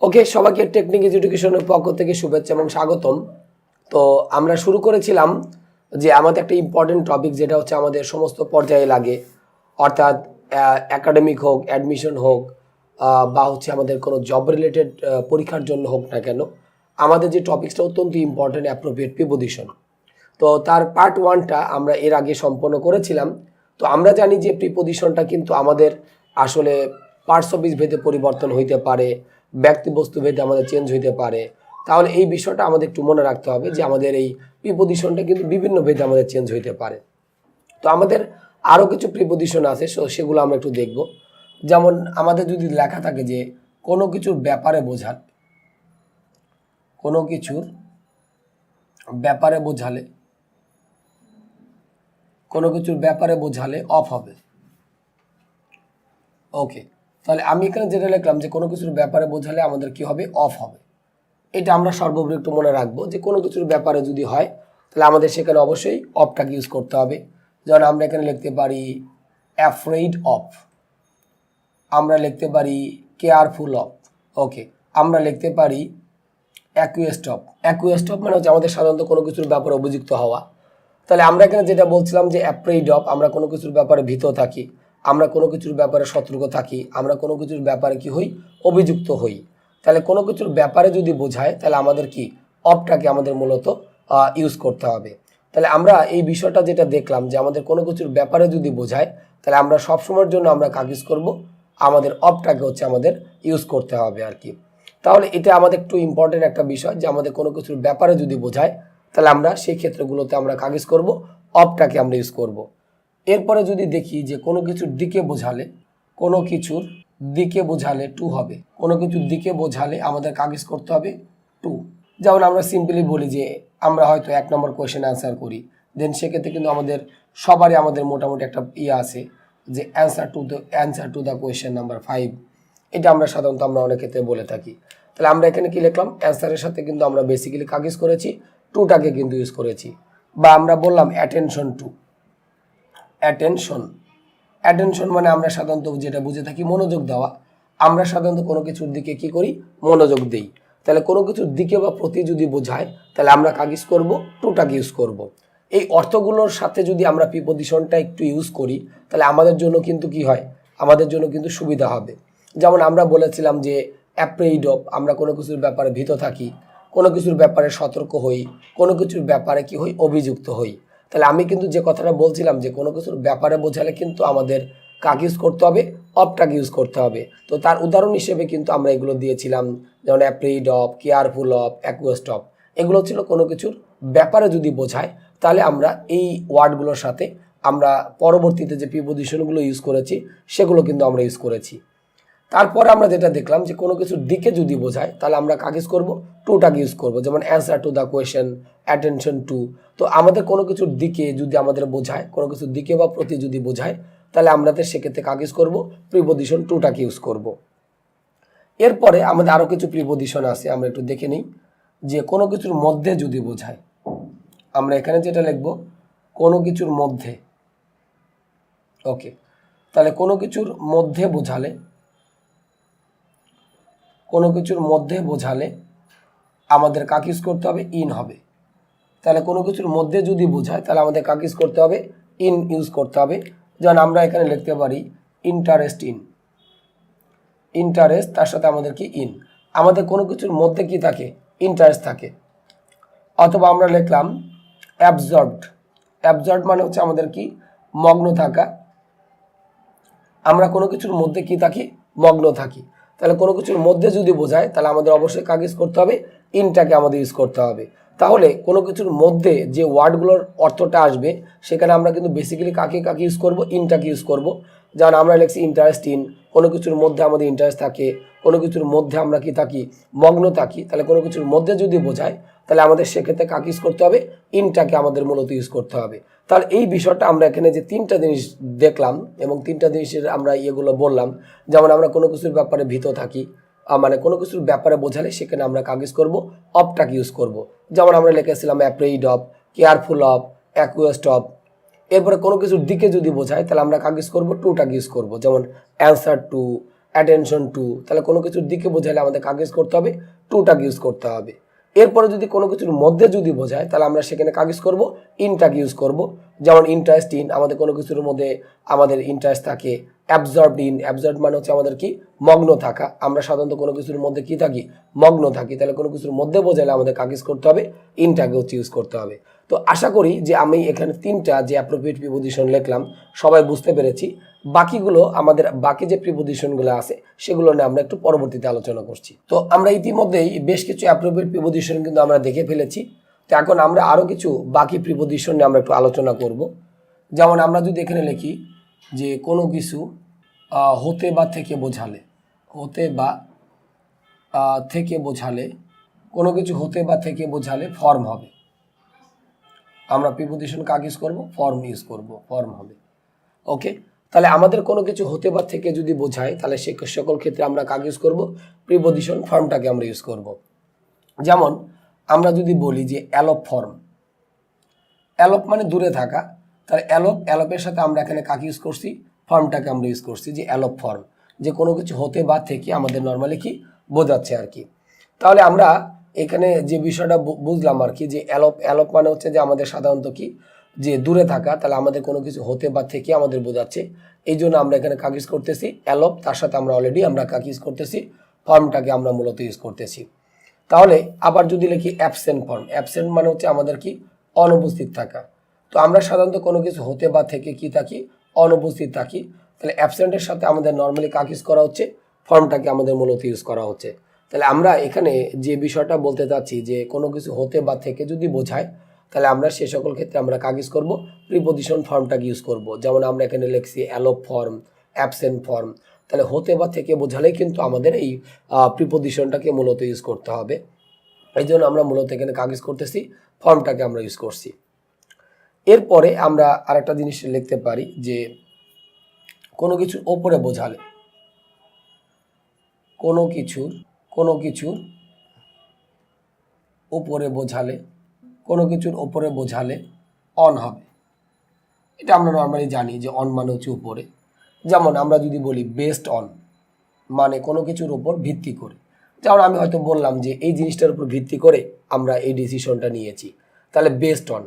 ওকে, সবাইকে টেকনিক এডুকেশনের পক্ষ থেকে শুভেচ্ছা এবং স্বাগতম। তো আমরা শুরু করেছিলাম যে আমাদের একটা ইম্পর্টেন্ট টপিক, যেটা হচ্ছে আমাদের সমস্ত পর্যায়ে লাগে, অর্থাৎ একাডেমিক হোক, অ্যাডমিশন হোক, বা হচ্ছে আমাদের কোনো জব রিলেটেড পরীক্ষার জন্য হোক না কেন, আমাদের যে টপিকসটা অত্যন্ত ইম্পর্টেন্ট, অ্যাপ্রোপ্রিয়েট প্রিপোজিশন। তো তার পার্ট ওয়ানটা আমরা এর আগে সম্পন্ন করেছিলাম। তো আমরা জানি যে প্রিপোজিশনটা কিন্তু আমাদের আসলে পার্টস অফ স্পিচ ভেদে পরিবর্তন হইতে পারে, ব্যক্তিবস্তু ভেদে আমাদের চেঞ্জ হইতে পারে। তাহলে এই বিষয়টা আমাদের একটু মনে রাখতে হবে যে আমাদের এই প্রিপোজিশনটা কিন্তু বিভিন্ন ভেদে আমাদের চেঞ্জ হইতে পারে। তো আমাদের আরও কিছু প্রিপোজিশন আছে, সেগুলো আমরা একটু দেখব। যেমন আমাদের যদি লেখা থাকে যে কোনো কিছুর ব্যাপারে বোঝালে, কোনো কিছুর ব্যাপারে বোঝালে, কোনো কিছুর ব্যাপারে বোঝালে অফ হবে। ওকে, তাহলে আমি এখানে যেটা লিখলাম যে কোনো কিছুর ব্যাপারে বোঝালে আমাদের কি হবে, অফ হবে। এটা আমরা সর্বোপরি একটু মনে রাখবো যে কোনো কিছুর ব্যাপারে যদি হয় তাহলে আমাদের সেখানে অবশ্যই অফটাকে ইউজ করতে হবে। যেমন আমরা এখানে লিখতে পারি অ্যাফ্রেইড অফ, আমরা লিখতে পারি কেয়ারফুল অফ। ওকে, আমরা লিখতে পারি অ্যাকুয়েস্ট অফ। অ্যাকুয়েস্ট অফ মানে হচ্ছে আমাদের সাধারণত কোনো কিছুর ব্যাপারে অভিযুক্ত হওয়া। তাহলে আমরা এখানে যেটা বলছিলাম যে অ্যাফ্রেইড অফ, আমরা কোনো কিছুর ব্যাপারে ভীত থাকি, আমরা কোনো কিছুর ব্যাপারে সতর্ক থাকি, আমরা কোনো কিছুর ব্যাপারে কি হই, অভিযুক্ত হই। তাহলে কোনো কিছুর ব্যাপারে যদি বোঝায় তাহলে আমাদের কি অফটাকে আমাদের মূলত ইউজ করতে হবে। তাহলে আমরা এই বিষয়টা যেটা দেখলাম যে আমাদের কোনো কিছুর ব্যাপারে যদি বোঝায় তাহলে আমরা সবসময়ের জন্য আমরা কাজ করব, আমাদের অফটাকে হচ্ছে আমাদের ইউজ করতে হবে আর কি। তাহলে এটা আমাদের একটু ইম্পর্টেন্ট একটা বিষয় যে আমাদের কোনো কিছুর ব্যাপারে যদি বোঝায় তাহলে আমরা সেই ক্ষেত্রগুলোতে আমরা কাগজ করব, অফটাকে আমরা ইউজ করব। এরপরে যদি দেখি যে কোনো কিছুর দিকে বোঝালে, কোনো কিছুর দিকে বোঝালে টু হবে। কোনো কিছুর দিকে বোঝালে আমাদের কাগজ করতে হবে টু। যেমন আমরা সিম্পলি বলি যে আমরা হয়তো 1 নম্বর কোয়েশ্চেন অ্যান্সার করি, দেন সেক্ষেত্রে কিন্তু আমাদের সবারই আমাদের মোটামুটি একটা আছে যে answer to the question number 5। এটা আমরা সাধারণত আমরা অনেক ক্ষেত্রে বলে থাকি। তাহলে আমরা এখানে কি লিখলাম, অ্যান্সারের সাথে কিন্তু আমরা বেসিক্যালি কাগজ করেছি, টুটাকে কিন্তু ইউজ করেছি। বা আমরা বললাম অ্যাটেনশন টু। অ্যাটেনশন, অ্যাটেনশন মানে আমরা সাধারণত যেটা বুঝে থাকি মনোযোগ দেওয়া। আমরা সাধারণত কোনো কিছুর দিকে কি করি, মনোযোগ দেই। তাহলে কোনো কিছুর দিকে বা প্রতি যদি বোঝায় তাহলে আমরা কাগজ করব, টুটাকে ইউজ করব। এই অর্থগুলোর সাথে যদি আমরা প্রিপোজিশনটা একটু ইউজ করি তাহলে আমাদের জন্য কিন্তু কি হয়, আমাদের জন্য কিন্তু সুবিধা হবে। যেমন আমরা বলেছিলাম যে অ্যাফ্রেইড অফ, আমরা কোনো কিছুর ব্যাপারে ভীত থাকি, কোনো কিছুর ব্যাপারে সতর্ক হই, কোনো কিছুর ব্যাপারে কি হই, অভিযুক্ত হই। তাহলে আমি কিন্তু যে কথাটা বলছিলাম যে কোনো কিছুর ব্যাপারে বোঝালে কিন্তু আমাদের কাকে ইউজ করতে হবে, অফটাকে ইউজ করতে হবে। তো তার উদাহরণ হিসেবে কিন্তু আমরা এগুলো দিয়েছিলাম, যেমন afraid of, careful of, acquest of. এগুলো ছিল কোনো কিছুর ব্যাপারে যদি বোঝায় তাহলে আমরা এই ওয়ার্ডগুলোর সাথে আমরা পরবর্তীতে যে প্রিপোজিশনগুলো ইউজ করেছি সেগুলো কিন্তু আমরা ইউজ করেছি। তারপরে আমরা যেটা দেখলাম যে কোনো কিছুর দিকে যদি বোঝায় তাহলে আমরা কাগজ করব, টুটাকে ইউজ করব। যেমন answer to the question, attention to. তো আমাদের কোনো কিছুর দিকে যদি আমাদের বোঝায়, কোনো কিছুর দিকে বা প্রতি যদি বোঝায় তাহলে আমাদের সেক্ষেত্রে কাগজ করব, প্রিপোজিশন টুটাকে ইউজ করব। এরপরে আমাদের আরও কিছু প্রিপোজিশন আছে, আমরা একটু দেখে নিই। যে কোনো কিছুর মধ্যে যদি বোঝায়, আমরা এখানে যেটা লিখব কোনো কিছুর মধ্যে। ওকে, তাহলে কোনো কিছুর মধ্যে বোঝালে, কোনো কিছুর মধ্যে বোঝালে আমাদের কাকে ইউজ করতে হবে, ইন হবে। তাহলে কোনো কিছুর মধ্যে যদি বোঝায় তাহলে আমাদের কাকে ইউজ করতে হবে, ইন ইউজ করতে হবে। যেমন আমরা এখানে লিখতে পারি ইন্টারেস্ট ইন। ইন্টারেস্ট তার সাথে আমাদের কি, ইন। আমাদের কোনো কিছুর মধ্যে কি থাকে, ইন্টারেস্ট থাকে। অথবা আমরা লিখলাম অ্যাবজর্বড। অ্যাবজর্বড মানে হচ্ছে আমাদের কি, মগ্ন থাকা। আমরা কোনো কিছুর মধ্যে কি থাকি, মগ্ন থাকি। তাহলে কোনো কিছুর মধ্যে যদি বোঝায় তাহলে আমাদের অবশ্যই কাকে ইউজ করতে হবে, ইনটাকে আমাদের ইউজ করতে হবে। তাহলে কোনো কিছুর মধ্যে যে ওয়ার্ডগুলোর অর্থটা আসবে সেখানে আমরা কিন্তু বেসিক্যালি কাকে কাকে ইউজ করব, ইনটাকে ইউজ করব। যেমন আমরা লিখছি ইন্টারেস্ট ইন, কোনো কিছুর মধ্যে আমাদের ইন্টারেস্ট থাকে, কোনো কিছুর মধ্যে আমরা কি থাকি, মগ্ন থাকি। তাহলে কোনো কিছুর মধ্যে যদি বোঝায় তাহলে আমাদের সেক্ষেত্রে কাকে ইউজ করতে হবে, ইনটাকে আমাদের মূলত ইউজ করতে হবে। তাহলে এই বিষয়টা আমরা এখানে যে 3টা জিনিস দেখলাম এবং 3টা জিনিসের আমরা ইয়েগুলো বললাম। যেমন আমরা কোনো কিছুর ব্যাপারে ভীত থাকি, মানে কোনো কিছুর ব্যাপারে বোঝালে সেখানে আমরা কাগজ করব, অফটাকে ইউজ করব। যেমন আমরা লিখেছিলাম afraid of, careful of, acquest of. এরপরে কোনো কিছুর দিকে যদি বোঝায় তাহলে আমরা কাগজ করব, টুটাকে ইউজ করব। যেমন অ্যান্সার টু, অ্যাটেনশন টু, তাহলে কোনো কিছুর দিকে বোঝালে আমাদের কাকে ইউজ করতে হবে, টুটাকে ইউজ করতে হবে। এরপরে যদি কোনো কিছুর মধ্যে যদি বোঝায় তাহলে আমরা সেখানে কাকে ইউজ করবো, ইনটাকে ইউজ করব। যেমন ইন্টারেস্ট ইন, আমাদের কোনো কিছুর মধ্যে আমাদের ইন্টারেস্ট থাকে। অ্যাবজর্বড ইন, অ্যাবজর্বড মানে হচ্ছে আমাদের কি, মগ্ন থাকা। আমরা সাধারণত কোনো কিছুর মধ্যে কি থাকি, মগ্ন থাকি। তাহলে কোনো কিছুর মধ্যে বোঝালে আমাদের কাকে ইউজ করতে হবে, ইনটাকে হচ্ছে ইউজ করতে হবে। তো আশা করি যে আমি এখানে 3টা যে অ্যাপ্রোপ্রিয়েট প্রিপোজিশন লিখলাম সবাই বুঝতে পেরেছি। বাকিগুলো আমাদের বাকি যে প্রিপোজিশনগুলো আছে সেগুলো নিয়ে আমরা একটু পরবর্তীতে আলোচনা করছি। তো আমরা ইতিমধ্যেই বেশ কিছু অ্যাপ্রোপ্রিয়েট প্রিপোজিশন কিন্তু আমরা দেখে ফেলেছি। তো এখন আমরা আরও কিছু বাকি প্রিপোজিশন নিয়ে আমরা একটু আলোচনা করব। যেমন আমরা যদি এখানে লিখি যে কোনো কিছু হতে বা থেকে বোঝালে, হতে বা থেকে বোঝালে, কোনো কিছু হতে বা থেকে বোঝালে ফর্ম হবে। আমরা প্রিপোজিশন কাকে ইউজ করব, ফর্ম ইউজ করব, ফর্ম হবে। ওকে, তাহলে আমাদের কোনো কিছু হতে বা থেকে যদি বোঝায় তাহলে সে সকল ক্ষেত্রে আমরা কাকে ইউজ করব, প্রিপোজিশন ফর্মটাকে আমরা ইউজ করব। যেমন আমরা যদি বলি যে অ্যালোপ ফর্ম, অ্যালোপ মানে দূরে থাকা, তাহলে অ্যালোপের সাথে আমরা এখানে কাকে ইউজ করছি, ফর্মটাকে আমরা ইউজ করছি যে অ্যালোপ ফর্ম, যে কোনো কিছু হতে বা থেকে আমাদের নর্মালি কি বোঝাচ্ছে আর কি। তাহলে আমরা এখানে যে বিষয়টা বুঝলাম আর কি, যে অ্যালোপ মানে হচ্ছে যে আমাদের সাধারণত কি, যে দূরে থাকা। তাহলে আমাদের কোনো কিছু হতে বা থেকে আমাদের বোঝাচ্ছে, এই জন্য আমরা এখানে কাকে ইউজ করতেছি, অ্যালোপ। তার সাথে আমরা অলরেডি আমরা কাকে ইউজ করতেছি, ফর্মটাকে আমরা মূলত ইউজ করতেছি। তাহলে আবার যদি লিখি অ্যাবসেন্ট ফর্ম, অ্যাবসেন্ট মানে হচ্ছে আমাদের কি, অনুপস্থিত থাকা। তো আমরা সাধারণত কোনো কিছু হতে বা থেকে কি থাকি, অনুপস্থিত থাকি। তাহলে অ্যাবসেন্টের সাথে আমাদের নর্মালি কাকে ইউজ করা হচ্ছে, ফর্মটাকে আমাদের মূলত ইউজ করা হচ্ছে। তাহলে আমরা এখানে যে বিষয়টা বলতে চাচ্ছি যে কোনো কিছু হতে বা থেকে যদি বোঝায় তাহলে আমরা সে সকল ক্ষেত্রে আমরা কাকে ইউজ করবো, প্রিপোজিশন ফর্মটাকে ইউজ করব। যেমন আমরা এখানে লিখছি অ্যালোপ ফর্ম, অ্যাবসেন্ট ফর্ম। তাহলে হতে বা থেকে বোঝালেই কিন্তু আমাদের এই প্রিপোজিশনটাকে মূলত ইউজ করতে হবে। এই জন্য আমরা মূলত এখানে কাকে ইউজ করতেছি, ফর্মটাকে আমরা ইউজ করছি। এরপরে আমরা আরেকটা জিনিস লিখতে পারি যে কোনো কিছুর ওপরে বোঝালে, কোনো কিছুর ওপরে বোঝালে, কোনো কিছুর ওপরে বোঝালে অন হবে। এটা আমরা নর্মালি জানি যে অন মানে হচ্ছে উপরে। যেমন আমরা যদি বলি বেসড অন, মানে কোনো কিছুর উপর ভিত্তি করে। যেমন আমি হয়তো বললাম যে এই জিনিসটার উপর ভিত্তি করে আমরা এই ডিসিশনটা নিয়েছি, তাহলে বেসড অন।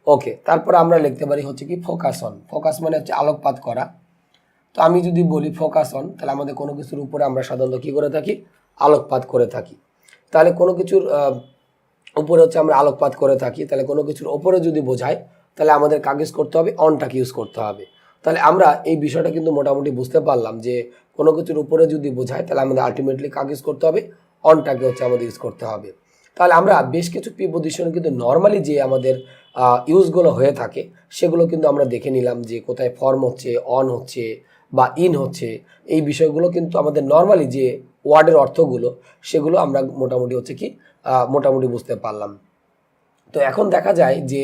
ওকে, তারপর আমরা লিখতে পারি হচ্ছে কি ফোকাস অন, ফোকাস মানে হচ্ছে আলোকপাত করা। তো আমি যদি বলি ফোকাস অন, তাহলে আমাদের কোনো কিছুর উপরে আমরা সাধারণত কী করে থাকি, আলোকপাত করে থাকি। তাহলে কোনো কিছুর উপরে হচ্ছে আমরা আলোকপাত করে থাকি, তাহলে কোনো কিছুর ওপরে যদি বোঝায় তাহলে আমাদের কাকে ইউজ করতে হবে, অনটাকে ইউজ করতে হবে। তাহলে আমরা এই বিষয়টা কিন্তু মোটামুটি বুঝতে পারলাম যে কোনো কিছুর উপরে যদি বোঝায় তাহলে আমাদের আলটিমেটলি কাকে ইউজ করতে হবে, অনটাকে হচ্ছে আমাদের ইউজ করতে হবে। তাহলে আমরা বেশ কিছু প্রিপোজিশন কিন্তু নর্মালি যে আমাদের ইউজগুলো হয়ে থাকে সেগুলো কিন্তু আমরা দেখে নিলাম যে কোথায় ফর্ম হচ্ছে, অন হচ্ছে বা ইন হচ্ছে। এই বিষয়গুলো কিন্তু আমাদের নর্মালি যে ওয়ার্ডের অর্থগুলো সেগুলো আমরা মোটামুটি হচ্ছে কি মোটামুটি বুঝতে পারলাম। তো এখন দেখা যায় যে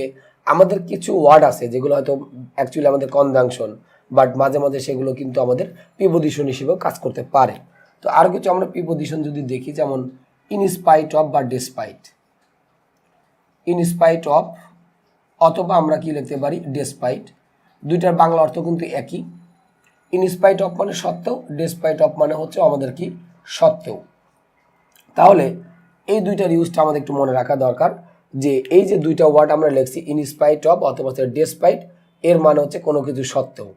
আমাদের কিছু ওয়ার্ড আছে যেগুলো হয়তো অ্যাকচুয়ালি আমাদের কনজাংশন, বাট মাঝে মাঝে সেগুলো কিন্তু আমাদের প্রিপোজিশন হিসেবেও কাজ করতে পারে। তো আরও কিছু আমরা প্রিপোজিশন যদি দেখি, যেমন ইনস্পাইট অফ বা ডেসপাইট, ইনস্পাইট অফ অথবা আমরা কি লিখতে পারি ডেসপাইট। দুইটার বাংলা অর্থ কিন্তু একই। ইনস্পাইট অফ মানে সত্ত্বেও, ডেসপাইট অফ মানে হচ্ছে আমাদের কি সত্ত্বেও। তাহলে এই দুইটার ইউজটা আমাদের একটু মনে রাখা দরকার যে এই যে দুইটা ওয়ার্ড আমরা লিখছি ইনস্পাইট অফ অথবা ডেসপাইট, এর মানে হচ্ছে কোনো কিছু সত্ত্বেও।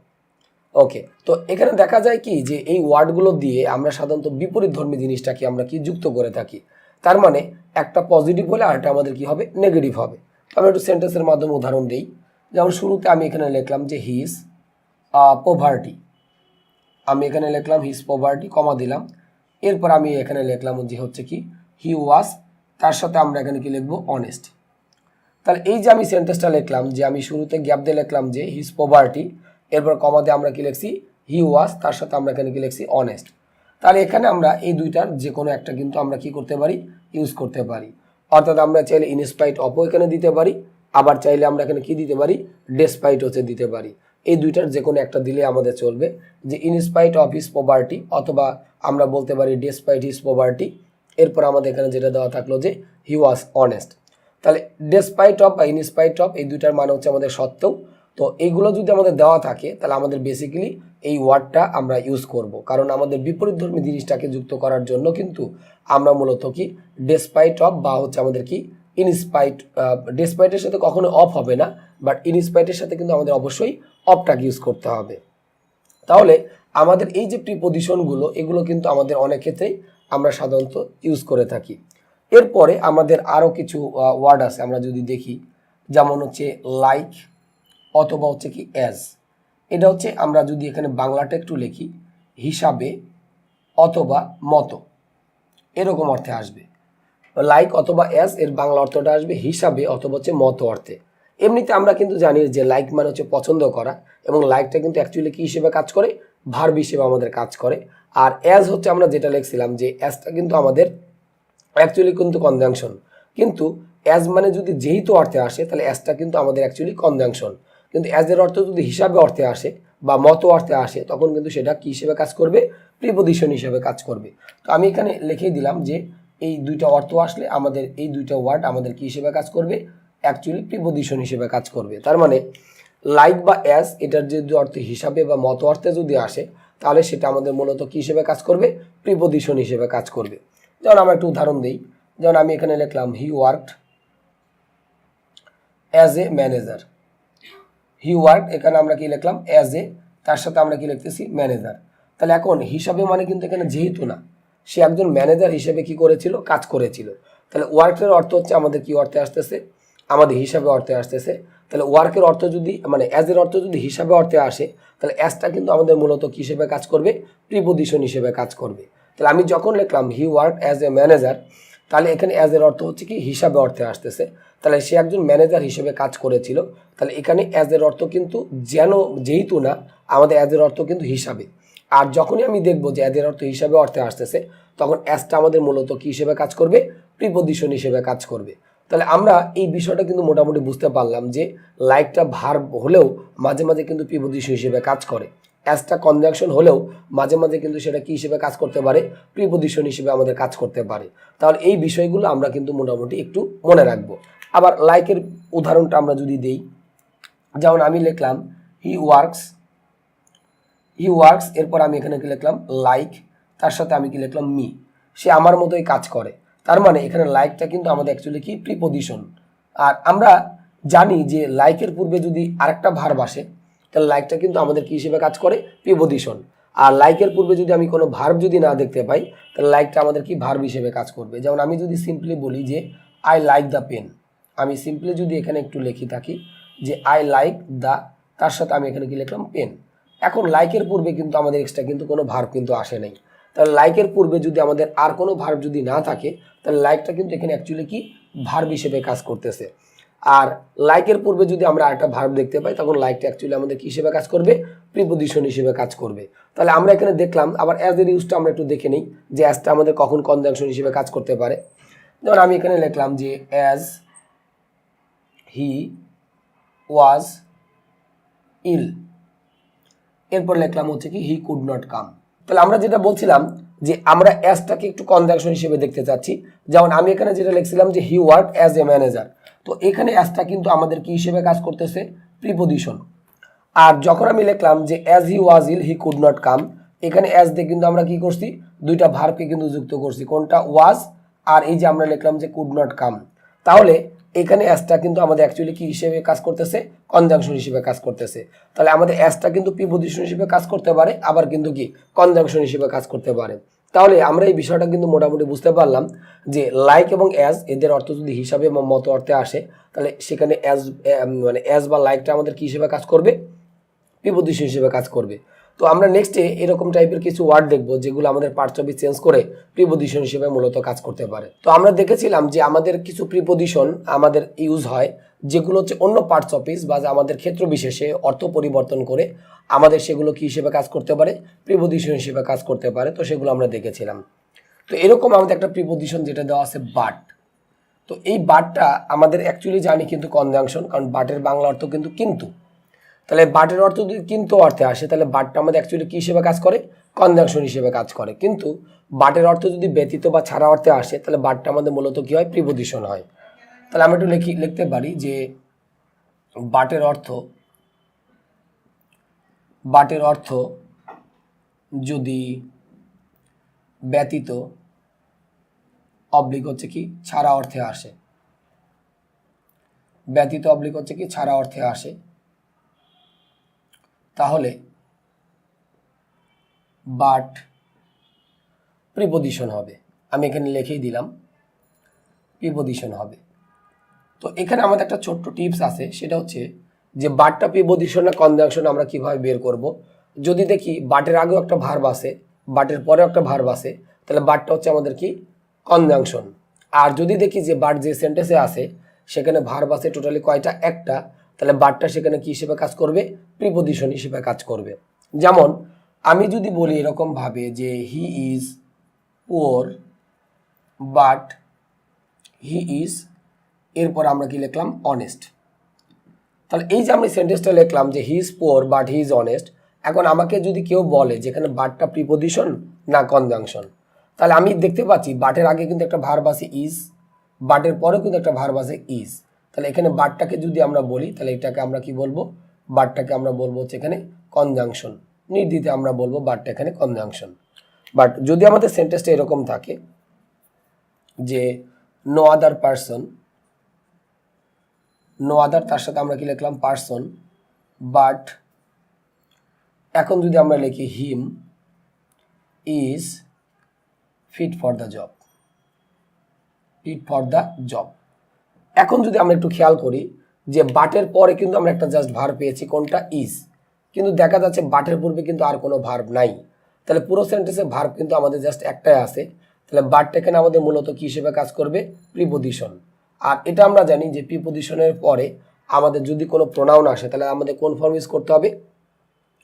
ওকে, তো এখানে দেখা যায় কি যে এই ওয়ার্ডগুলো দিয়ে আমরা সাধারণত বিপরীত ধর্মী জিনিসটাকে আমরা কি যুক্ত করে থাকি। তার মানে একটা পজিটিভ হলে আরেকটা আমাদের কি হবে, নেগেটিভ হবে। আমি একটু সেন্টেন্সের মাধ্যমে উদাহরণ দিই। যেমন শুরুতে আমি এখানে লিখলাম যে হিজ পভার্টি, আমি এখানে লিখলাম হিজ পভার্টি, কমা দিলাম। এরপর আমি এখানে লিখলাম যে হচ্ছে কি হি ওয়াজ, তার সাথে আমরা এখানে কি লিখবো, অনেস্ট। তাহলে এই যে আমি সেন্টেন্সটা লিখলাম যে আমি শুরুতে গ্যাপ দিয়ে লিখলাম যে হিজ পভার্টি, এরপর কমা দিয়ে আমরা কি লিখছি হি ওয়াজ, তার সাথে আমরা এখানে কি লিখছি অনেস্ট। তাহলে এখানে আমরা এই দুইটার যে কোনো একটা কিন্তু আমরা কি করতে পারি, ইউজ করতে পারি। অর্থাৎ আমরা চাইলে ইনস্পাইট অফও এখানে দিতে পারি, আবার চাইলে আমরা এখানে কি দিতে পারি, ডেসপাইট হচ্ছে দিতে পারি। এই দুইটার যে কোনো একটা দিলে আমাদের চলবে, যে ইনস্পাইট অফ হিজ পভার্টি অথবা আমরা বলতে পারি ডেসপাইট হিজ পভার্টি। এরপর আমাদের এখানে যেটা দেওয়া থাকলো যে হি ওয়াজ অনেস্ট। তাহলে ডেসপাইট অফ বা ইনস্পাইট অফ এই দুইটার মানে হচ্ছে আমাদের সত্ত্বেও। তো এইগুলো যদি আমাদের দেওয়া থাকে তাহলে আমাদের বেসিক্যালি এই ওয়ার্ডটা আমরা ইউজ করব, কারণ আমাদের বিপরীতধর্মী জিনিসটাকে যুক্ত করার জন্য কিন্তু আমরা মূলত কি ডেসপাইট অফ বা হচ্ছে আমাদের কি ইনস্পাইট, ডেসপাইটের সাথে কখনো অফ হবে না, বাট ইনস্পাইটের সাথে কিন্তু আমাদের অবশ্যই অফটাকে ইউজ করতে হবে। তাহলে আমাদের এই যে প্রিপোজিশনগুলো এগুলো কিন্তু আমাদের অনেক ক্ষেত্রেই আমরা সাধারণত ইউজ করে থাকি। এরপরে আমাদের আরও কিছু ওয়ার্ড আছে, আমরা যদি দেখি, যেমন হচ্ছে লাইক অথবা হচ্ছে কি অ্যাজ। এটা হচ্ছে আমরা যদি এখানে বাংলাটা একটু লিখি, হিসাবে অথবা মতো, এরকম অর্থে আসবে। লাইক অথবা অ্যাজ এর বাংলা অর্থটা আসবে হিসাবে অথবা হচ্ছে মতো অর্থে। এমনিতে আমরা কিন্তু জানি যে লাইক মানে হচ্ছে পছন্দ করা, এবং লাইকটা কিন্তু অ্যাকচুয়ালি কী হিসেবে কাজ করে, ভার্ব হিসেবে আমাদের কাজ করে। আর অ্যাজ হচ্ছে আমরা যেটা লিখছিলাম যে অ্যাজটা কিন্তু আমাদের অ্যাকচুয়ালি কিন্তু কনজাংশন, কিন্তু অ্যাজ মানে যদি যেহেতু অর্থে আসে তাহলে অ্যাজটা কিন্তু আমাদের অ্যাকচুয়ালি কনজাংশন, কিন্তু অ্যাজের অর্থ যদি হিসাবে অর্থে আসে বা মতো অর্থে আসে তখন কিন্তু সেটা কী হিসেবে কাজ করবে, প্রিপোজিশন হিসেবে কাজ করবে। তো আমি এখানে লিখেই দিলাম যে এই দুইটা অর্থ আসলে আমাদের এই দুইটা ওয়ার্ড আমাদের কী হিসেবে কাজ করবে, অ্যাকচুয়ালি প্রিপোজিশন হিসেবে কাজ করবে। তার মানে লাইক বা অ্যাজ এটার যদি অর্থ হিসাবে বা মতো অর্থে যদি আসে তাহলে সেটা আমাদের মূলত কী হিসেবে কাজ করবে, প্রিপোজিশন হিসেবে কাজ করবে। যেমন আমরা একটু উদাহরণ দিই, যেমন আমি এখানে লিখলাম হি worked as a manager. He work এখানে আমরা কি লিখলাম অ্যাজ এ, তার সাথে আমরা কি লিখতেছি ম্যানেজার। তাহলে এখন হিসাবে মানে কিন্তু এখানে যেহেতু না, সে একজন ম্যানেজার হিসেবে কি করেছিল, কাজ করেছিল। তাহলে ওয়ার্কের অর্থ হচ্ছে আমাদের কি অর্থে আসতেছে, আমাদের হিসাবে অর্থে আসতেছে। তাহলে ওয়ার্কের অর্থ যদি মানে অ্যাজের অর্থ যদি হিসাবে অর্থে আসে তাহলে অ্যাজটা কিন্তু আমাদের মূলত কি হিসেবে কাজ করবে, প্রিপোজিশন হিসেবে কাজ করবে। তাহলে আমি যখন লিখলাম he work as a manager, তাহলে এখানে অ্যাজের অর্থ হচ্ছে কি হিসাবে অর্থে আসতেছে, তাহলে সে একজন ম্যানেজার হিসেবে কাজ করেছিল। তাহলে এখানে অ্যাজের অর্থ কিন্তু যেহেতু না, আমাদের অ্যাজের অর্থ কিন্তু হিসাবে। আর যখনই আমি দেখবো যে অ্যাজের অর্থ হিসাবে অর্থে আসতেছে তখন অ্যাজটা আমাদের মূলত কি হিসেবে কাজ করবে, প্রিপোজিশন হিসেবে কাজ করবে। তাহলে আমরা এই বিষয়টা কিন্তু মোটামুটি বুঝতে পারলাম যে লাইকটা ভার্ব হলেও মাঝে মাঝে কিন্তু প্রিপোজিশন হিসেবে কাজ করে, অ্যাজটা কনজাংশন হলেও মাঝে মাঝে কিন্তু সেটা কি হিসেবে কাজ করতে পারে, প্রিপোজিশন হিসেবে আমাদের কাজ করতে পারে। তাহলে এই বিষয়গুলো আমরা কিন্তু মোটামুটি একটু মনে রাখবো। আবার লাইকের উদাহরণটা আমরা যদি দেই, যেমন আমি লিখলাম হি ওয়ার্কস, এরপর আমি এখানে কি লিখলাম লাইক, তার সাথে আমি কি লিখলাম মি, সে আমার মতোই কাজ করে। তার মানে এখানে লাইকটা কিন্তু আমাদের অ্যাকচুয়ালি কি প্রিপোজিশন। আর আমরা জানি যে লাইকের পূর্বে যদি আরেকটা ভার্ব আসে তাহলে লাইকটা কিন্তু আমাদের কি হিসেবে কাজ করে, প্রিপোজিশন। আর লাইকের পূর্বে যদি আমি কোনো ভার্ব যদি না দেখতে পাই তাহলে লাইকটা আমাদের কি ভার্ব হিসেবে কাজ করবে। যেমন আমি যদি সিম্পলি বলি যে আই লাইক দ্য পেন, আমি সিম্পলি যদি এখানে একটু লিখি থাকি যে আই লাইক দ্য, তার সাথে আমি এখানে কি লিখলাম পেন। এখন লাইকের পূর্বে কিন্তু আমাদের এক্সট্রা কিন্তু কোনো ভার্ব কিন্তু আসে নাই, তাহলে লাইকের পূর্বে যদি আমাদের আর কোনো ভার্ব যদি না থাকে তাহলে লাইকটা কিন্তু এখানে অ্যাকচুয়ালি কি ভার্ব হিসেবে কাজ করতেছে। আর লাইকের পূর্বে যদি আমরা আরেকটা ভার্ব দেখতে পাই তখন লাইকটা অ্যাকচুয়ালি আমাদের কি হিসেবে কাজ করবে, প্রিপোজিশন হিসেবে কাজ করবে। তাহলে আমরা এখানে দেখলাম। আবার অ্যাজ এর ইউজটা আমরা একটু দেখে নিই যে অ্যাজটা আমাদের কখন কনজাংশন হিসেবে কাজ করতে পারে। যেমন আমি এখানে লিখলাম যে অ্যাজ হি ওয়াজ ইল, এরপর লিখলাম হচ্ছে কি হি কুড নট কাম। তাহলে আমরা যেটা বলছিলাম যে আমরা অ্যাজটাকে একটু কনজাংশন হিসেবে দেখতে চাচ্ছি। যেমন আমি এখানে যেটা লিখছিলাম যে he work as a manager, তো এখানে অ্যাজটা কিন্তু আমাদের কি হিসেবে কাজ করতেছে, প্রিপোজিশন। আর যখন আমি লিখলাম যে as he was ill he could not come, এখানে অ্যাজ দিয়ে কিন্তু আমরা কি করছি, দুইটা ভার্বকে কিন্তু যুক্ত করছি, কোনটা ওয়াজ আর এই যে আমরা লিখলাম যে কুড নট কাম। তাহলে এখানে অ্যাজটা কিন্তু আমাদের অ্যাকচুয়ালি কি হিসেবে কাজ করতেছে, কনজাংশন হিসেবে কাজ করতেছে। তাহলে আমাদের অ্যাজটা কিন্তু প্রিপোজিশন হিসেবে কাজ করতে পারে, আবার কিন্তু কি কনজাংশন হিসেবে কাজ করতে পারে। তাহলে আমরা এই বিষয়টা কিন্তু মোটামুটি বুঝতে পারলাম যে লাইক এবং অ্যাজ এদের অর্থ যদি হিসাবে বা মতো অর্থে আসে তাহলে সেখানে অ্যাজ মানে অ্যাজ বা লাইকটা আমাদের কি হিসেবে কাজ করবে, প্রিপোজিশন হিসেবে কাজ করবে। তো আমরা নেক্সটে এরকম টাইপের কিছু ওয়ার্ড দেখবো যেগুলো আমাদের পার্টস অফ স্পিচ চেঞ্জ করে প্রিপোজিশন হিসেবে মূলত কাজ করতে পারে। তো আমরা দেখেছিলাম যে আমাদের কিছু প্রিপোজিশন আমাদের ইউজ হয় যেগুলো হচ্ছে অন্য পার্টস অফ স্পিচ বা আমাদের ক্ষেত্র বিশেষে অর্থ পরিবর্তন করে আমাদের সেগুলো কি হিসেবে কাজ করতে পারে, প্রিপোজিশন হিসেবে কাজ করতে পারে। তো সেগুলো আমরা দেখেছিলাম। তো এরকম আমাদের একটা প্রিপোজিশন যেটা দেওয়া আছে বাট। তো এই বাটটা আমাদের অ্যাকচুয়ালি জানি কিন্তু কনজাংশন, কারণ বাটের বাংলা অর্থ কিন্তু কিন্তু। তাহলে বাটের অর্থ যদি কিন্তু অর্থে আসে তাহলে বাটটা আমাদের অ্যাকচুয়ালি কী হিসেবে কাজ করে, কনজাংশন হিসেবে কাজ করে। কিন্তু বাটের অর্থ যদি ব্যতীত বা ছাড়া অর্থে আসে তাহলে বাটটা আমাদের মূলত কী হয়, প্রিপোজিশন হয়। তাহলে আমরা একটু লিখতে পারি যে বাটের অর্থ যদি ব্যতীত অবলিক হচ্ছে কি ছাড়া অর্থে আসে, ব্যতীত অবলিক হচ্ছে কি ছাড়া অর্থে আসে, তাহলে বাট প্রিপোজিশন হবে। আমি এখানে লিখেই দিলাম প্রিপোজিশন হবে। তো এখানে আমাদের একটা ছোট্ট টিপস আছে, সেটা হচ্ছে যে বাটটা প্রিপোজিশন না কনজাংশন আমরা কিভাবে বের করব। যদি দেখি বাটের আগেও একটা ভার্ব আছে, বাটের পরেও একটা ভার্ব আছে, তাহলে বাটটা হচ্ছে আমাদের কি কনজাংশন। আর যদি দেখি যে বাট যে সেন্টেন্সে আছে সেখানে ভার্ব আছে টোটালি কয়টা, একটা, তাহলে বাটটা সেখানে কি হিসেবে কাজ করবে, প্রিপোজিশন হিসেবে কাজ করবে। যেমন আমি যদি বলি এরকম ভাবে যে he is poor but he is, এরপর আমরা কি লিখলাম অনেস্ট। তাহলে এই যে আমি সেন্টেন্সটা লিখলাম যে he is poor but he is honest, এখন আমাকে যদি কেউ বলে যেখানে বাটটা প্রিপোজিশন না কনজাংশন, তাহলে আমি দেখতে পাচ্ছি বাটের আগে কিন্তু একটা ভার্ব আছে ইজ, বাটের পরেও কিন্তু একটা ভার্ব আছে ইজ। তাহলে এখানে বাটটাকে যদি আমরা বলি তাহলে এটাকে আমরা কি বলবো, বাটটাকে আমরা বলবো হচ্ছে এখানে কনজাংশন, নির্দ্বিধে আমরা বলবো বাটটা এখানে কনজাংশন। বাট যদি আমাদের সেন্টেন্সটা এরকম থাকে যে no other person, no other তার সাথে আমরা কি লিখলাম পারসন, বাট এখন যদি আমরা লিখি him is fit for the job, fit for the job. এখন যদি আমরা একটু খেয়াল করি যে বাটের পরে কিন্তু আমরা একটা জাস্ট ভার্ব পেয়েছি, কোনটা ইজ, কিন্তু দেখা যাচ্ছে বাটের পূর্বে কিন্তু আর কোনো ভার্ব নাই। তাহলে পুরো সেন্টেন্সে ভার্ব কিন্তু আমাদের জাস্ট একটাই আছে। তাহলে বাটটা এখানে আমাদের মূলত কি হিসেবে কাজ করবে, প্রিপোজিশন। আর এটা আমরা জানি যে প্রিপোজিশনের পরে আমাদের যদি কোনো প্রোনাউন আসে তাহলে আমাদের কোন ফর্ম ইউজ করতে হবে,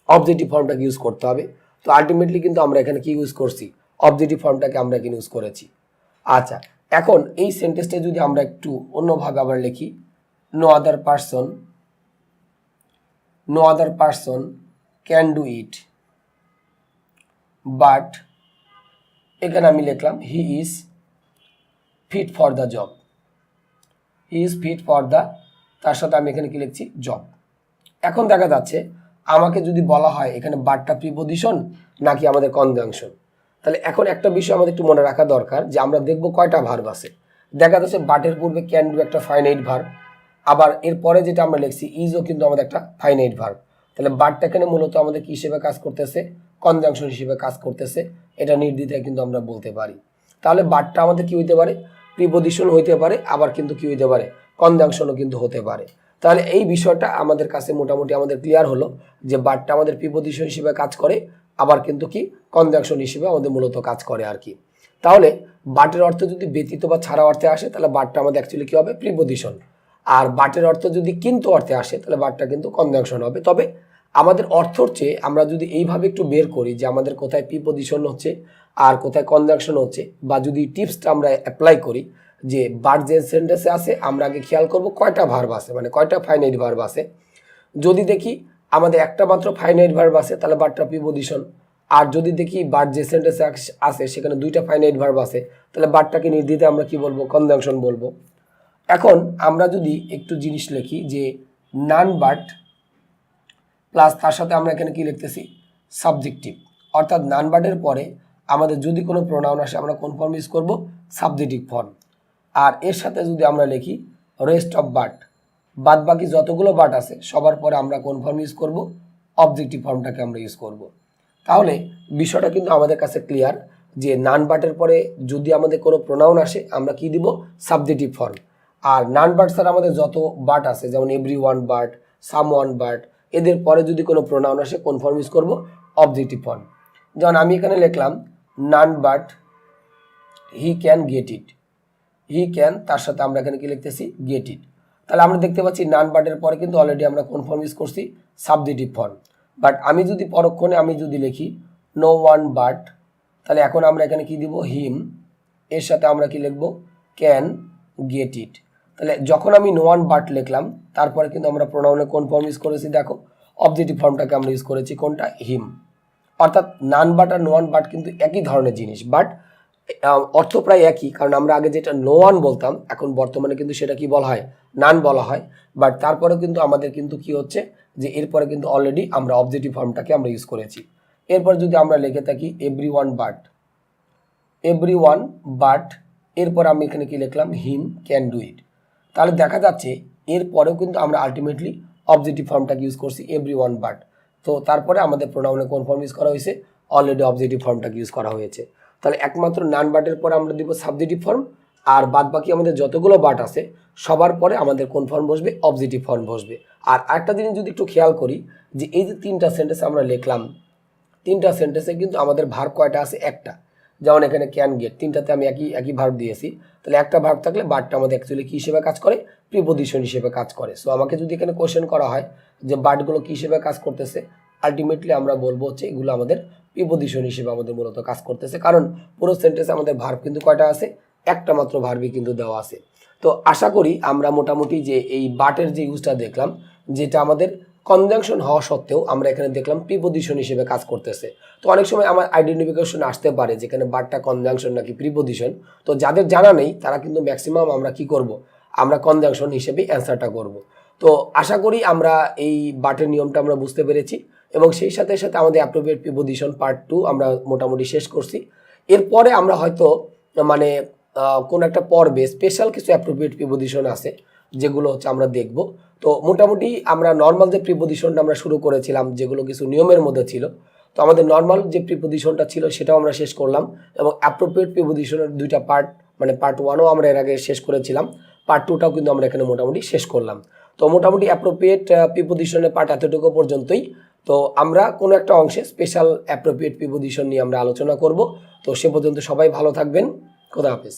অবজেক্টিভ ফর্মটাকে ইউজ করতে হবে। তো আলটিমেটলি কিন্তু আমরা এখানে কি ইউজ করছি, অবজেক্টিভ ফর্মটাকে আমরা এখানে ইউজ করেছি। আচ্ছা, এখন এই সেন্টেন্সটা যদি আমরা একটু অন্যভাবে আবার লিখি, no other person, no other person can do it, but এখানে আমি লিখলাম he is fit for the job, he is fit for the, তার সাথে আমি এখানে কি লিখছি, জব। এখন দেখা যাচ্ছে আমাকে যদি বলা হয় এখানে বাটটা প্রিপোজিশন নাকি আমাদের কনজাংশন, তাহলে এখন একটা বিষয় আমাদের একটু মনে রাখা দরকার যে আমরা দেখব কয়টা ভার্ব আছে। দেখা যাচ্ছে বাটের পূর্বে ক্যান ডু একটা ফাইনাইট ভার্ব, আবার এরপরে যেটা আমরা লিখছি ইজও কিন্তু আমাদের একটা ফাইনাইট ভার্ব। তাহলে বাটটা এখানে মূলত আমাদের কি হিসেবে কাজ করতেছে, কনজাংশন হিসেবে কাজ করতেছে, এটা নির্দ্বিধায় কিন্তু আমরা বলতে পারি। তাহলে বাটটা আমাদের কি হইতে পারে, প্রিপোজিশন হইতে পারে, আবার কিন্তু কি হইতে পারে, কনজাংশনও কিন্তু হতে পারে। তাহলে এই বিষয়টা আমাদের কাছে মোটামুটি আমাদের ক্লিয়ার হলো যে বাটটা আমাদের প্রিপোজিশন হিসেবে কাজ করে, আবার কিন্তু কি কনজাংশন হিসেবে আমাদের মূলত কাজ করে আর কি। তাহলে বাটের অর্থ যদি ব্যতীত বা ছাড়া অর্থে আসে তাহলে বাটটা আমাদের অ্যাকচুয়ালি কি হবে, প্রিপোজিশন। আর বাটের অর্থ যদি কিন্তু অর্থে আসে তাহলে বাটটা কিন্তু কনজাংশন হবে। তবে আমাদের অর্থর চেয়ে আমরা যদি এইভাবে একটু বের করি যে আমাদের কোথায় প্রিপোজিশন হচ্ছে আর কোথায় কনজাংশন হচ্ছে, বা যদি টিপসটা আমরা অ্যাপ্লাই করি যে বাট যে সেন্টেন্সে আছে আমরা আগে খেয়াল করব কয়টা ভার্ব আছে, মানে কয়টা ফাইনাইট ভার্ব আছে। যদি দেখি আমাদের একটা মাত্র ফাইনাইট ভার্ব আছে তাহলে বাটটা প্রিপোজিশন, আর যদি দেখি বাট যে সেন্টেন্সে আছে সেখানে দুইটা ফাইনাইট ভার্ব আছে তাহলে বাটটাকে নির্দ্বিধায় আমরা কি বলবো, কনজাংশন বলবো। এখন আমরা যদি একটু জিনিস লিখি যে নান বাট প্লাস তার সাথে আমরা এখানে কি লিখতেছি, সাবজেক্টিভ, অর্থাৎ নান বাটের পরে আমাদের যদি কোনো প্রোনাউন আসে আমরা কোন ফর্ম ইউজ করব, সাবজেক্টিভ ফর্ম। আর এর সাথে যদি আমরা লিখি রেস্ট অফ বাট, বাদ বাকি যতগুলো বাট আছে সবার পরে আমরা কোন ফর্ম ইউজ করব, অবজেক্টিভ ফর্মটাকে আমরা ইউজ করব। তাহলে বিষয়টা কিন্তু আমাদের কাছে ক্লিয়ার যে নান বাটের পরে যদি আমাদের কোনো প্রোনাউন আসে আমরা কি দিব, সাবজেক্টিভ ফর্ম। আর নান বাট ছাড়া আমাদের যত বাট আছে যেমন every one but, some one but, এদের পরে যদি কোনো প্রোনাউন আসে কোন ফর্ম ইউজ করব, অবজেক্টিভ ফর্ম। যেমন আমি এখানে লিখলাম none but he can get it, he can তার সাথে আমরা এখানে কি লিখতেছি, গেট ইট। তাহলে আমরা দেখতে পাচ্ছি নান বাটের পরে কিন্তু অলরেডি আমরা কোন ফর্ম ইউজ করছি, সাবজেক্টিভ ফর্ম। বাট আমি যদি পরক্ষণে আমি যদি লিখি নো ওয়ান বাট, তাহলে এখন আমরা এখানে কি দিব, হিম, এর সাথে আমরা কি লিখব, ক্যান গেট ইট। তাহলে যখন আমি নো ওয়ান বাট লিখলাম তারপরে কিন্তু আমরা প্রোনাউনে কোন ফর্ম ইউজ করেছি, দেখো অবজেক্টিভ ফর্মটাকে আমরা ইউজ করেছি, কোনটা, হিম। অর্থাৎ নান বাট আর নো ওয়ান বাট কিন্তু একই ধরনের জিনিস, বাট অর্থ প্রায় একই, কারণ আমরা আগে যেটা নো ওয়ান বলতাম এখন বর্তমানে কিন্তু সেটা কি বলা হয়, নান বলা হয়। বাট তারপরে কিন্তু আমাদের কিন্তু কি হচ্ছে যে এরপরে কিন্তু অলরেডি আমরা অবজেক্টিভ ফর্মটাকে আমরা ইউজ করেছি। এরপর যদি আমরা লিখে থাকি এভরিওয়ান বাট এরপর আমি এখানে কি লিখলাম হিম ক্যান ডু ইট, তাহলে দেখা যাচ্ছে এরপরেও কিন্তু আমরা আলটিমেটলি অবজেক্টিভ ফর্মটাকে ইউজ করছি এভরিওয়ান বাট। তো তারপরে আমাদের প্রোনাউনে কোন ফর্ম ইউজ করা হয়েছে, অলরেডি অবজেক্টিভ ফর্মটাকে ইউজ করা হয়েছে। তাহলে একমাত্র নান বাটের পরে আমরা দিব সাবজেক্টিভ ফর্ম, আর বাদ বাকি আমাদের যতগুলো বাট আছে সবার পরে আমাদের কোন ফর্ম বসবে, অবজেক্টিভ ফর্ম বসবে। আর একটা জিনিস যদি একটু খেয়াল করি যে এই যে তিনটা সেন্টেন্স আমরা লিখলাম, তিনটা সেন্টেন্সে কিন্তু আমাদের ভার্ব কয়টা আছে, একটা। যেমন এখানে ক্যান গেট, তিনটাতে আমি একই ভার্ব দিয়েছি, তাহলে একটা ভার্ব থাকলে বাটটা আমাদের অ্যাকচুয়ালি কী হিসেবে কাজ করে, প্রিপোজিশন হিসেবে কাজ করে। সো আমাকে যদি এখানে কোশ্চেন করা হয় যে বাটগুলো কী হিসেবে কাজ করতেছে, আলটিমেটলি আমরা বলবো হচ্ছে এগুলো আমাদের প্রিপোজিশন হিসেবে আমাদের মূলত কাজ করতেছে, কারণ পুরো সেন্টেন্সে আমাদের ভার্ব কিন্তু কয়টা আছে, একটা মাত্র ভার্বই কিন্তু দেওয়া আছে। তো আশা করি আমরা মোটামুটি যে এই বাটের যে ইউজটা দেখলাম, যেটা আমাদের কনজাংশন হওয়া সত্ত্বেও আমরা এখানে দেখলাম প্রিপোজিশন হিসেবে কাজ করতেছে। তো অনেক সময় আমার আইডেন্টিফিকেশন আসতে পারে যেখানে বাটটা কনজাংশন নাকি প্রিপোজিশন, তো যাদের জানা নেই তারা কিন্তু ম্যাক্সিমাম আমরা কি করব, আমরা কনজাংশন হিসেবেই অ্যান্সারটা করব। তো আশা করি আমরা এই বাটের নিয়মটা আমরা বুঝতে পেরেছি, এবং সেই সাথে সাথে আমাদের অ্যাপ্রোপ্রিয়েট প্রিপোজিশন পার্ট 2 আমরা মোটামুটি শেষ করছি। এরপরে আমরা হয়তো মানে কোন একটা পর্বে স্পেশাল কিছু অ্যাপ্রোপ্রিয়েট প্রিপোজিশন আছে যেগুলো হচ্ছে আমরা দেখব। তো মোটামুটি আমরা নর্মাল যে প্রিপোজিশনটা আমরা শুরু করেছিলাম যেগুলো কিছু নিয়মের মধ্যে ছিল, তো আমাদের নর্মাল যে প্রিপোজিশনটা ছিল সেটাও আমরা শেষ করলাম, এবং অ্যাপ্রোপ্রিয়েট প্রিপোজিশনের দুইটা পার্ট, মানে পার্ট 1ও আমরা এর আগে শেষ করেছিলাম, পার্ট 2টাও কিন্তু আমরা এখানে মোটামুটি শেষ করলাম। তো মোটামুটি অ্যাপ্রোপ্রিয়েট প্রিপোজিশনের পার্ট এতটুকু পর্যন্তই। তো আমরা কোনো একটা অংশে স্পেশাল অ্যাপ্রোপ্রিয়েট প্রিপোজিশন নিয়ে আমরা আলোচনা করব। তো সে পর্যন্ত সবাই ভালো থাকবেন, খোদা হাফেজ।